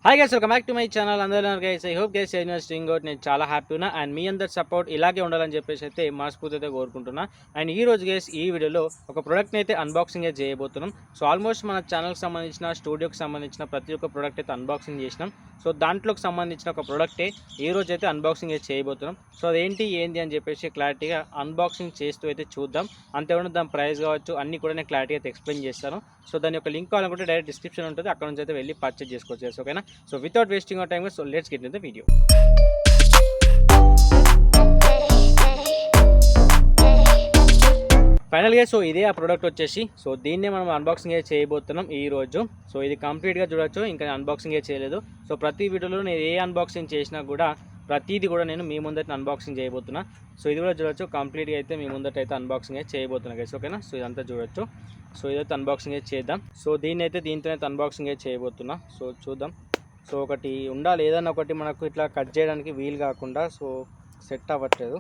Hi guys, welcome back to my channel. అందరూ guys, I hope guys doing good. నేను చాలా happy ఉన్నా and మీ అందరి సపోర్ట్ ఇలాగే ఉండాలని చెప్పేసి అయితే మనస్ఫూర్తి అయితే కోరుకుంటున్నా. అండ్ ఈ రోజు గైస్ ఈ వీడియోలో ఒక ప్రోడక్ట్ని అయితే అన్బాక్సింగ్ అయితే చేయబోతున్నాం. సో ఆల్మోస్ట్ మన ఛానల్కి సంబంధించిన స్టూడియోకి సంబంధించిన ప్రతి ఒక్క ప్రోడక్ట్ అయితే అన్బాక్సింగ్ చేసినాం. సో దాంట్లోకి సంబంధించిన ఒక ప్రోడక్టే ఈ రోజు అయితే అన్బాక్సింగ్ అయితే చేయబోతున్నాం. సో అదేంటి ఏంది అని చెప్పేసి క్లారిటీగా అన్బాక్సింగ్ చేస్తూ అయితే చూద్దాం. అంతేకాకుండా దాని ప్రైస్ కావచ్చు అన్నీ కూడా నేను క్లారిటీగా అయితే ఎక్స్ప్లెయిన్ చేస్తాను. సో దాని యొక్క లింక్ కావాలనుకుంటే డైరెక్ట్ డిస్క్రిప్షన్ ఉంటుంది, అక్కడ నుంచి అయితే వెళ్ళి పర్చేజ్ చేసుకోవచ్చు. ఓకేనా? So without wasting our time, so let's get into the video. ఫైనల్గా సో ఇదే ఆ ప్రోడక్ట్ వచ్చేసి, సో దీన్నే మనం అన్బాక్సింగ్ చేయబోతున్నాం ఈ రోజు. సో ఇది కంప్లీట్గా చూడొచ్చు, ఇంకా అన్బాక్సింగ్ చేయలేదు. సో ప్రతి వీడియోలో నేను ఏ అన్బాక్సింగ్ చేసినా కూడా ప్రతిదీ కూడా నేను మీ ముందట అన్బాక్సింగ్ చేయబోతున్నా. సో ఇది కూడా చూడొచ్చు, కంప్లీట్గా అయితే మీ ముందట అయితే అన్బాక్సింగ్ చేయబోతున్నా గైస్. ఓకేనా? సో ఇదంతా చూడొచ్చు. సో ఇదైతే అన్బాక్సింగ్ చేద్దాం. సో దీంతో అయితే అన్బాక్సింగ్ చేయబోతున్నా. సో చూద్దాం. సో ఒకటి ఉండాలి, ఏదన్నా ఒకటి మనకు ఇట్లా కట్ చేయడానికి వీలు కాకుండా సో సెట్ అవ్వట్లేదు.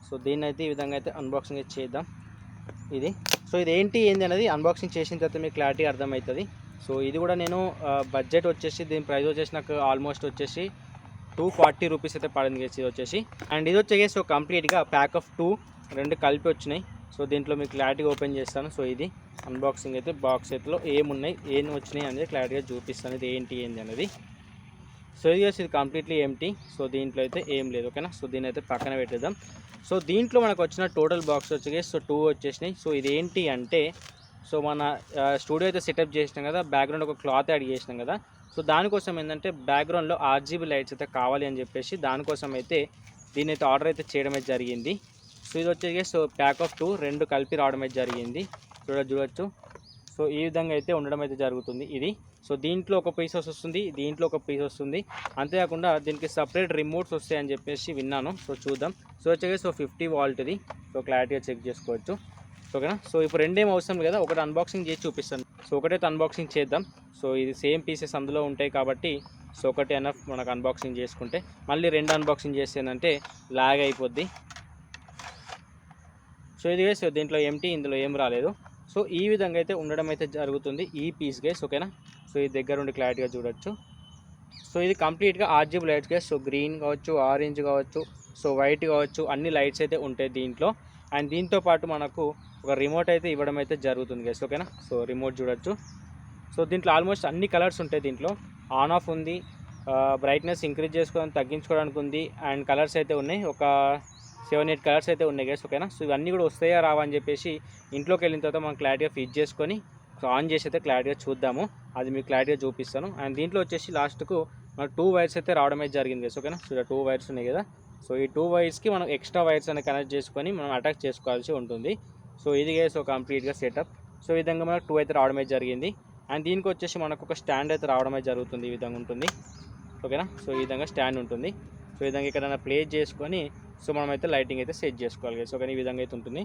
సో దీన్ని అయితే ఈ విధంగా అయితే అన్బాక్సింగ్ చేద్దాం. సో ఇది ఏంటి అనేది అన్బాక్సింగ్ చేసిన తర్వాత మీకు క్లారిటీ అర్థమవుతుంది. సో ఇది కూడా నేను బడ్జెట్ వచ్చేసి దీని ప్రైస్ వచ్చేసి నాకు ఆల్మోస్ట్ వచ్చేసి 240 రూపీస్ అయితే పడింది ఇది వచ్చేసి. అండ్ ఇది వచ్చేసి సో కంప్లీట్గా ప్యాక్ ఆఫ్ 2 రెండు కలిపి వచ్చినాయి. సో దీంట్లో మీకు క్లారిటీగా ఓపెన్ చేస్తాను. సో ఇది అన్బాక్సింగ్ అయితే బాక్స్ అయితే ఏమున్నాయి ఏం వచ్చినాయి అనేది క్లారిటీగా చూపిస్తాను, ఇది ఏంటి అనేది. సో ఇది కంప్లీట్లీ ఎంటీ. సో దీంట్లో అయితే ఏం లేదు. ఓకేనా? సో దీన్ని అయితే పక్కన పెట్టేద్దాం. సో దీంట్లో మనకు వచ్చిన టోటల్ బాక్స్ వచ్చేసి సో 2 వచ్చేసినాయి. సో ఇది ఏంటి అంటే సో మన స్టూడియో అయితే సెటప్ చేసినాం కదా, బ్యాక్గ్రౌండ్ ఒక క్లాత్ యాడ్ చేసినాం కదా. సో దానికోసం ఏంటంటే బ్యాక్గ్రౌండ్లో RGB లైట్స్ అయితే కావాలి అని చెప్పేసి దానికోసం అయితే దీన్ని అయితే ఆర్డర్ అయితే చేయడం అయితే జరిగింది. సో ఇది వచ్చేసి సో ప్యాక్ ఆఫ్ 2 రెండు కలిపి రావడం అయితే జరిగింది. చూడొచ్చు. సో ఈ విధంగా అయితే ఉండడం అయితే జరుగుతుంది ఇది. సో దీంట్లో ఒక పీసెస్ వస్తుంది, దీంట్లో ఒక పీస్ వస్తుంది. అంతేకాకుండా దీనికి సపరేట్ రిమోట్స్ వస్తాయని చెప్పేసి విన్నాను. సో చూద్దాం. సో వచ్చేసి సో 50 వాల్ట్ది. సో క్లారిటీగా చెక్ చేసుకోవచ్చు. ఓకేనా? సో ఇప్పుడు రెండేం అవసరం లేదా, ఒకటి అన్బాక్సింగ్ చేసి చూపిస్తాను. సో ఒకటైతే అన్బాక్సింగ్ చేద్దాం. సో ఇది సేమ్ పీసెస్ అందులో ఉంటాయి కాబట్టి సో ఒకటి ఎనఫ్ మనకు అన్బాక్సింగ్ చేసుకుంటే. మళ్ళీ రెండు అన్బాక్సింగ్ చేస్తేనంటే లాగ్ అయిపోద్ది. సో ఇది సో దీంట్లో ఎంటీ, ఇందులో ఏం రాలేదు. సో ఈ విధంగా అయితే ఉండడం అయితే జరుగుతుంది ఈ పీస్ గైస్. ఓకేనా? సో ఇది దగ్గర ఉండి క్లారిటీగా చూడొచ్చు. సో ఇది కంప్లీట్గా RGB lights guys. So green కావచ్చు, ఆరెంజ్ కావచ్చు, సో వైట్ కావచ్చు, అన్ని లైట్స్ అయితే ఉంటాయి దీంట్లో. అండ్ దీంతో పాటు మనకు ఒక రిమోట్ అయితే ఇవ్వడం అయితే జరుగుతుంది గైస్. ఓకేనా? సో రిమోట్ చూడొచ్చు. సో దీంట్లో ఆల్మోస్ట్ అన్ని కలర్స్ ఉంటాయి. దీంట్లో ఆన్ ఆఫ్ ఉంది, బ్రైట్నెస్ ఇంక్రీజ్ చేసుకోవడానికి తగ్గించుకోవడానికి ఉంది, అండ్ కలర్స్ అయితే ఉన్నాయి. ఒక 7-8 కలర్స్ అయితే ఉన్నాయి గైస్. ఓకేనా? సో ఇవన్నీ కూడా వస్తాయా రావా అని చెప్పేసి ఇంట్లోకి వెళ్ళిన తర్వాత మనం క్లారిటీగా ఫిట్ చేసుకొని ఆన్ చేసి అయితే క్లారిటీగా చూద్దాము, అది మీకు క్లారిటీగా చూపిస్తాను. అండ్ దీంట్లో వచ్చేసి లాస్ట్కు మనకు 2 వైర్స్ అయితే రావడం అయితే జరిగింది గైస్. ఓకేనా? సో 2 వైర్స్ ఉన్నాయి కదా. సో ఈ 2 వైర్స్కి మనం ఎక్స్ట్రా వైర్స్ అనేది కనెక్ట్ చేసుకొని మనం అటాచ్ చేసుకోవాల్సి ఉంటుంది. సో ఇది గైస్ సో కంప్లీట్గా సెటప్. సో ఈ విధంగా మనకు 2 అయితే రావడం అయితే జరిగింది. అండ్ దీనికి వచ్చేసి మనకు ఒక స్టాండ్ అయితే రావడం అయితే జరుగుతుంది. ఈ విధంగా ఉంటుంది. ఓకేనా? సో ఈ విధంగా స్టాండ్ ఉంటుంది. సో ఈ విధంగా ఎక్కడైనా ప్లేస్ చేసుకొని సో మనమైతే లైటింగ్ అయితే సెట్ చేసుకోవాలి. సో కానీ ఈ విధంగా అయితే ఉంటుంది.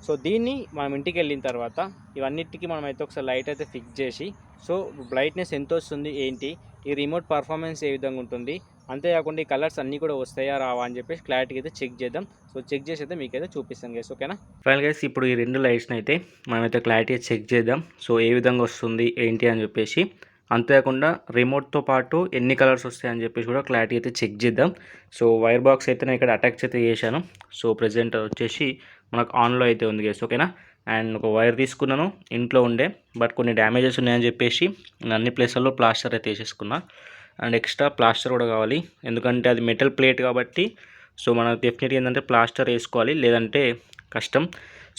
సో దీన్ని మనం ఇంటికి వెళ్ళిన తర్వాత ఇవన్నిటికీ మనమైతే ఒకసారి లైట్ అయితే ఫిక్స్ చేసి సో బ్రైట్నెస్ ఎంత వస్తుంది ఏంటి, ఈ రిమోట్ పర్ఫార్మెన్స్ ఏ విధంగా ఉంటుంది, అంతేకాకుండా ఈ కలర్స్ అన్నీ కూడా వస్తాయా రావా అని చెప్పేసి క్లారిటీగా అయితే చెక్ చేద్దాం. సో చెక్ చేసి అయితే మీకైతే చూపిస్తాను గైస్. ఓకేనా? ఫైనల్ గైస్ ఇప్పుడు ఈ రెండు లైట్స్ని అయితే మనమైతే క్లారిటీగా చెక్ చేద్దాం. సో ఏ విధంగా వస్తుంది ఏంటి అని చెప్పేసి, అంతేకాకుండా రిమోట్తో పాటు ఎన్ని కలర్స్ వస్తాయని చెప్పేసి కూడా క్లారిటీ అయితే చెక్ చేద్దాం. సో వైర్ బాక్స్ అయితే నేను ఇక్కడ అటాచ్ అయితే చేశాను. సో ప్రెజెంట్ వచ్చేసి మనకు ఆన్లో అయితే ఉంది గైస్. ఓకేనా? అండ్ ఒక వైర్ తీసుకున్నాను ఇంట్లో ఉండే, బట్ కొన్ని డ్యామేజెస్ ఉన్నాయని చెప్పేసి నేను అన్ని ప్లేస్లలో ప్లాస్టర్ అయితే వేసేసుకున్నా. అండ్ ఎక్స్ట్రా ప్లాస్టర్ కూడా కావాలి, ఎందుకంటే అది మెటల్ ప్లేట్ కాబట్టి సో మనకు డెఫినెట్గా ఏంటంటే ప్లాస్టర్ వేసుకోవాలి, లేదంటే కష్టం.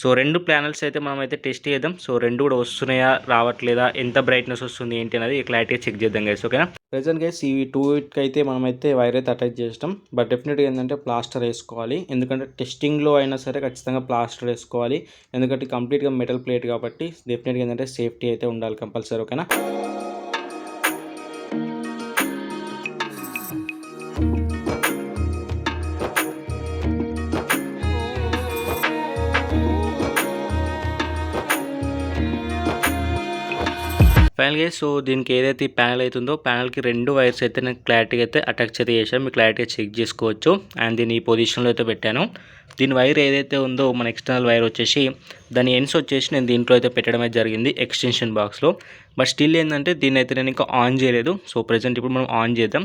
సో 2 ప్యానల్స్ అయితే మనం అయితే టెస్ట్ చేద్దాం. సో 2 కూడా వస్తున్నాయా రావట్లేదా, ఎంత బ్రైట్నెస్ వస్తుంది ఏంటి అనేది క్లారిటీగా చెక్ చేద్దాం గైస్. ఓకేనా? ప్రెజెంట్ గైస్ ఈ 2 అయితే మనమైతే వైర్ అయితే అటాచ్ చేస్తాం, బట్ డెఫినెట్గా ఏంటంటే ప్లాస్టర్ వేసుకోవాలి, ఎందుకంటే టెస్టింగ్లో అయినా సరే ఖచ్చితంగా ప్లాస్టర్ వేసుకోవాలి, ఎందుకంటే కంప్లీట్గా మెటల్ ప్లేట్ కాబట్టి డెఫినెట్గా ఏంటంటే సేఫ్టీ అయితే ఉండాలి కంపల్సరీ. ఓకేనా? ఫైనల్గా సో దీనికి ఏదైతే ఈ ప్యానల్ అవుతుందో ప్యానల్కి 2 వైర్స్ అయితే నేను క్లారిటీగా అయితే అటాచ్ అయితే చేశాను, మీరు క్లారిటీగా చెక్ చేసుకోవచ్చు. అండ్ దీన్ని ఈ పొజిషన్లో అయితే పెట్టాను. దీని వైర్ ఏదైతే ఉందో మన ఎక్స్టర్నల్ వైర్ వచ్చేసి దాని ఎండ్స్ వచ్చేసి నేను దీంట్లో అయితే పెట్టడమే జరిగింది ఎక్స్టెన్షన్ బాక్స్లో. బట్ స్టిల్ ఏంటంటే దీన్ని అయితే నేను ఇంకా ఆన్ చేయలేదు. సో ప్రజెంట్ ఇప్పుడు మనం ఆన్ చేద్దాం.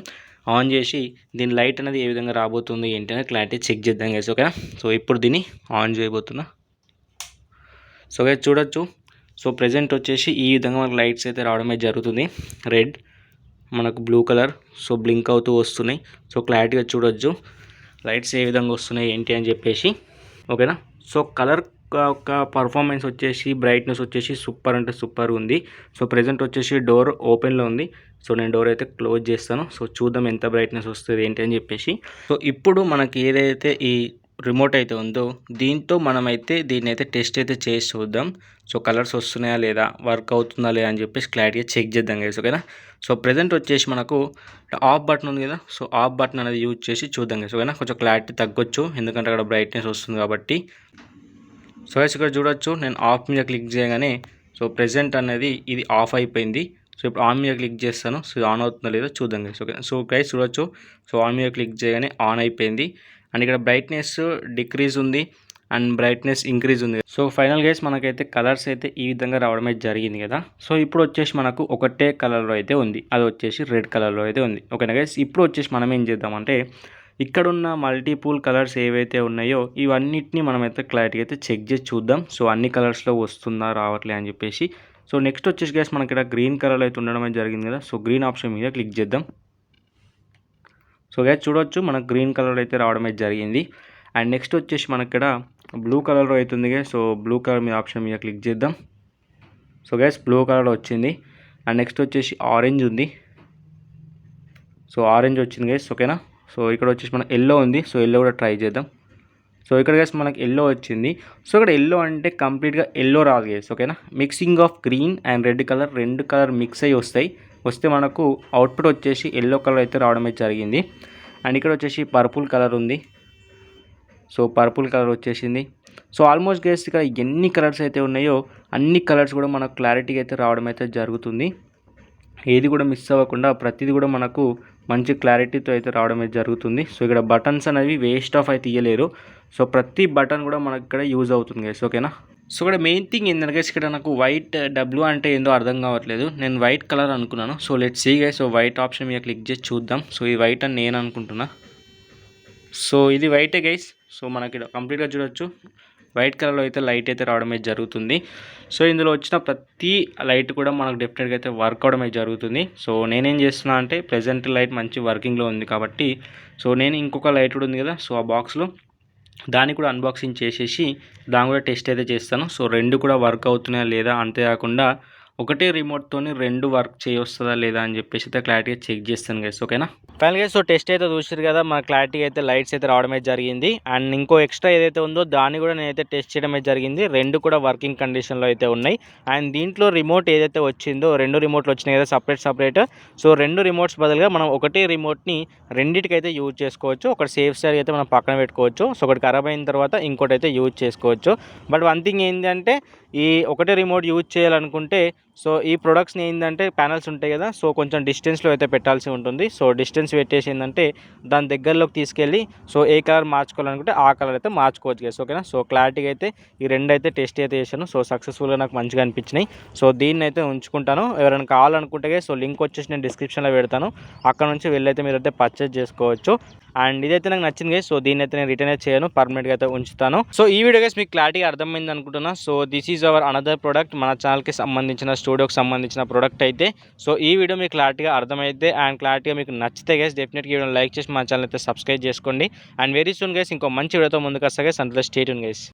ఆన్ చేసి దీని లైట్ అనేది ఏ విధంగా రాబోతుంది ఏంటి అనేది క్లారిటీ చెక్ చేద్దాం గైస్, ఓకేనా. సో ఇప్పుడు దీన్ని ఆన్ చేయబోతున్నా. సో గైస్ చూడొచ్చు, సో ప్రజెంట్ వచ్చేసి ఈ విధంగా మనకు లైట్స్ అయితే రావడమే జరుగుతుంది. రెడ్, మనకు బ్లూ కలర్, సో బ్లింక్ అవుతూ వస్తున్నాయి. సో క్లారిటీగా చూడొచ్చు లైట్స్ ఏ విధంగా వస్తున్నాయి ఏంటి అని చెప్పేసి, ఓకేనా. సో కలర్ యొక్క పర్ఫార్మెన్స్ వచ్చేసి బ్రైట్నెస్ వచ్చేసి సూపర్ అంటే సూపర్ ఉంది. సో ప్రజెంట్ వచ్చేసి డోర్ ఓపెన్లో ఉంది. సో నేను డోర్ అయితే క్లోజ్ చేస్తాను. సో చూద్దాం ఎంత బ్రైట్నెస్ వస్తుంది ఏంటి అని చెప్పేసి. సో ఇప్పుడు మనకి ఏదైతే ఈ రిమోట్ అయితే ఉందో దీంతో మనమైతే దీన్ని అయితే టెస్ట్ అయితే చేసి చూద్దాం. సో కలర్స్ వస్తున్నాయా లేదా, వర్క్ అవుతుందా లేదా అని చెప్పేసి క్లారిటీగా చెక్ చేద్దాం గైస్, ఓకేనా. సో ప్రజెంట్ వచ్చేసి మనకు ఆఫ్ బటన్ ఉంది కదా, సో ఆఫ్ బటన్ అనేది యూజ్ చేసి చూద్దాం గైస్, ఓకేనా. కొంచెం క్లారిటీ తగ్గొచ్చు ఎందుకంటే అక్కడ బ్రైట్నెస్ వస్తుంది కాబట్టి. సో గైస్ ఇక్కడ చూడొచ్చు, నేను ఆఫ్ మీద క్లిక్ చేయగానే సో ప్రజెంట్ అనేది ఇది ఆఫ్ అయిపోయింది. సో ఇప్పుడు ఆన్ మీద క్లిక్ చేస్తాను. సో ఆన్ అవుతుందో లేదో చూద్దాం గైస్, ఓకే. సో గైస్ చూడొచ్చు, సో ఆన్ మీద క్లిక్ చేయగానే ఆన్ అయిపోయింది. అండ్ ఇక్కడ బ్రైట్నెస్ డిక్రీజ్ ఉంది అండ్ బ్రైట్నెస్ ఇంక్రీజ్ ఉంది. సో ఫైనల్ గైస్ మనకైతే కలర్స్ అయితే ఈ విధంగా రావడమే జరిగింది కదా. సో ఇప్పుడు వచ్చేసి మనకు ఒకటే కలర్లో అయితే ఉంది, అది వచ్చేసి రెడ్ కలర్లో అయితే ఉంది, ఓకేనా గైస్. ఇప్పుడు వచ్చేసి మనం ఏం చేద్దామంటే ఇక్కడున్న మల్టీపుల్ కలర్స్ ఏవైతే ఉన్నాయో ఇవన్నిటిని మనమైతే క్లారిటీ అయితే చెక్ చేసి చూద్దాం. సో అన్ని కలర్స్లో వస్తుందా రావట్లే అని చెప్పేసి. సో నెక్స్ట్ వచ్చేసి గైస్ మనకి ఇక్కడ గ్రీన్ కలర్ అయితే ఉండడమే జరిగింది కదా. సో గ్రీన్ ఆప్షన్ మీద క్లిక్ చేద్దాం. సో గైస్ చూడొచ్చు మనకు గ్రీన్ కలర్ అయితే రావడమే జరిగింది. అండ్ నెక్స్ట్ వచ్చేసి మనకి ఇక్కడ బ్లూ కలర్లో అవుతుంది గైస్. సో బ్లూ కలర్ మీద ఆప్షన్ మీద క్లిక్ చేద్దాం. సో గైస్ బ్లూ కలర్ వచ్చింది. అండ్ నెక్స్ట్ వచ్చేసి ఆరెంజ్ ఉంది. సో ఆరెంజ్ వచ్చింది గైస్, ఓకేనా. సో ఇక్కడ వచ్చేసి మనకి ఎల్లో ఉంది. సో ఎల్లో కూడా ట్రై చేద్దాం. సో ఇక్కడ గైస్ మనకి ఎల్లో వచ్చింది. సో ఇక్కడ ఎల్లో అంటే కంప్లీట్గా ఎల్లో రాదు గైస్, ఓకేనా. Mixing of green and red colour, రెండు కలర్ మిక్స్ అయ్యి వస్తే మనకు అవుట్పుట్ వచ్చేసి ఎల్లో కలర్ అయితే రావడమే జరిగింది. అండ్ ఇక్కడ వచ్చేసి పర్పుల్ కలర్ ఉంది. సో పర్పుల్ కలర్ వచ్చేసింది. సో ఆల్మోస్ట్ గైస్ ఇక్కడ ఎన్ని కలర్స్ అయితే ఉన్నాయో అన్ని కలర్స్ కూడా మనకు క్లారిటీగా అయితే రావడం అయితే జరుగుతుంది. ఏది కూడా మిస్ అవ్వకుండా ప్రతిదీ కూడా మనకు మంచి క్లారిటీతో అయితే రావడం అయితే జరుగుతుంది. సో ఇక్కడ బటన్స్ అనేవి వేస్ట్ ఆఫ్ అయితే ఇయ్యలేరు. సో ప్రతి బటన్ కూడా మనకి ఇక్కడ యూజ్ అవుతుంది గైస్, ఓకేనా. సో ఇక్కడ మెయిన్ థింగ్ ఏంటంటే గైస్ ఇక్కడ నాకు వైట్ డబ్ల్యూ అంటే ఏందో అర్థం కావట్లేదు, నేను వైట్ కలర్ అనుకున్నాను. So let's see guys. So white option మీద క్లిక్ చేసి చూద్దాం. సో ఇది వైట్ అని నేను అనుకుంటున్నా. సో ఇది వైటే గైస్. సో మనకి కంప్లీట్గా చూడొచ్చు వైట్ కలర్లో అయితే లైట్ అయితే రావడం అయితే జరుగుతుంది. సో ఇందులో వచ్చిన ప్రతి లైట్ కూడా మనకు డెఫినెట్గా అయితే వర్క్ అవడం అయితే జరుగుతుంది. సో నేనేం చేస్తున్నా అంటే ప్రెజెంట్ లైట్ మంచి వర్కింగ్లో ఉంది కాబట్టి సో నేను ఇంకొక లైట్ కూడా ఉంది కదా, సో ఆ బాక్స్లో దాన్ని కూడా అన్బాక్సింగ్ చేసేసి దాన్ని కూడా టెస్ట్ అయితే చేస్తాను. సో రెండు కూడా వర్క్ అవుతున్నాయా లేదా, అంతేకాకుండా ఒకటే రిమోట్తోని రెండు వర్క్ చేయొస్తుందా లేదా అని చెప్పేసి అయితే క్లారిటీగా చెక్ చేస్తాను గైస్, ఓకేనా. ఫైనల్ గైస్ సో టెస్ట్ అయితే చూసారు కదా, మన క్లారిటీగా అయితే లైట్స్ అయితే రావడమే జరిగింది. అండ్ ఇంకో ఎక్స్ట్రా ఏదైతే ఉందో దాన్ని కూడా నేనైతే టెస్ట్ చేయడమే జరిగింది. రెండు కూడా వర్కింగ్ కండిషన్లో అయితే ఉన్నాయి. అండ్ దీంట్లో రిమోట్ ఏదైతే వచ్చిందో రెండు రిమోట్లు వచ్చినాయి కదా సపరేట్. సో రెండు రిమోట్స్ బదులుగా మనం ఒకటే రిమోట్ని రెండింటికైతే యూజ్ చేసుకోవచ్చు. ఒకటి సేఫ్ సైడ్ అయితే మనం పక్కన పెట్టుకోవచ్చు. సో ఒకటి ఖరాబ్ అయిన తర్వాత ఇంకోటి అయితే యూజ్ చేసుకోవచ్చు. బట్ వన్ థింగ్ ఏంటంటే ఈ ఒకటే రిమోట్ యూజ్ చేయాలనుకుంటే సో ఈ ప్రొడక్ట్స్ని ఏంటంటే ప్యానల్స్ ఉంటాయి కదా, సో కొంచెం డిస్టెన్స్లో అయితే పెట్టాల్సి ఉంటుంది. సో డిస్టెన్స్ పెట్టేసి ఏంటంటే దాని దగ్గరలోకి తీసుకెళ్ళి సో ఏ కలర్ మార్చుకోవాలనుకుంటే ఆ కలర్ అయితే మార్చుకోవచ్చు గైస్, ఓకేనా. సో క్లారిటీగా అయితే ఈ రెండు అయితే టెస్ట్ అయితే చేశాను. సో సక్సెస్ఫుల్గా నాకు మంచిగా అనిపించినాయి. సో దీన్ని అయితే ఉంచుకుంటాను. ఎవరైనా కావాలనుకుంటే సో లింక్ వచ్చేసి నేను డిస్క్రిప్షన్లో పెడతాను, అక్కడ నుంచి వెళ్ళైతే మీరు అయితే పర్చేజ్ చేసుకోవచ్చు. అండ్ ఇదైతే నాకు నచ్చింది గైస్. సో దీన్ని అయితే నేను రిటర్న్ అయితే చేయను, పర్మనెంట్గా అయితే ఉంచుతాను. సో ఈ వీడియో గైస్ మీకు క్లారిటీగా అర్థమైంది అనుకుంటున్నా. So this is our another product, మన ఛానల్కి సంబంధించిన స్టూడియోకి సంబంధించిన ప్రోడక్ట్ అయితే. సో ఈ వీడియో మీకు క్లారిటీగా అర్థమైతే అండ్ క్లారిటీగా మీకు నచ్చితే గైస్ డెఫినెట్గా వీడియో లైక్ చేసి మన ఛానల్ అయితే సబ్స్క్రైబ్ చేసుకోండి. అండ్ వెరీ సూన్ గైస్ ఇంకో మంచి వీడియోతో ముందుకు వస్తా గైస్. అందులో స్టే ట్యూన్ గైస్.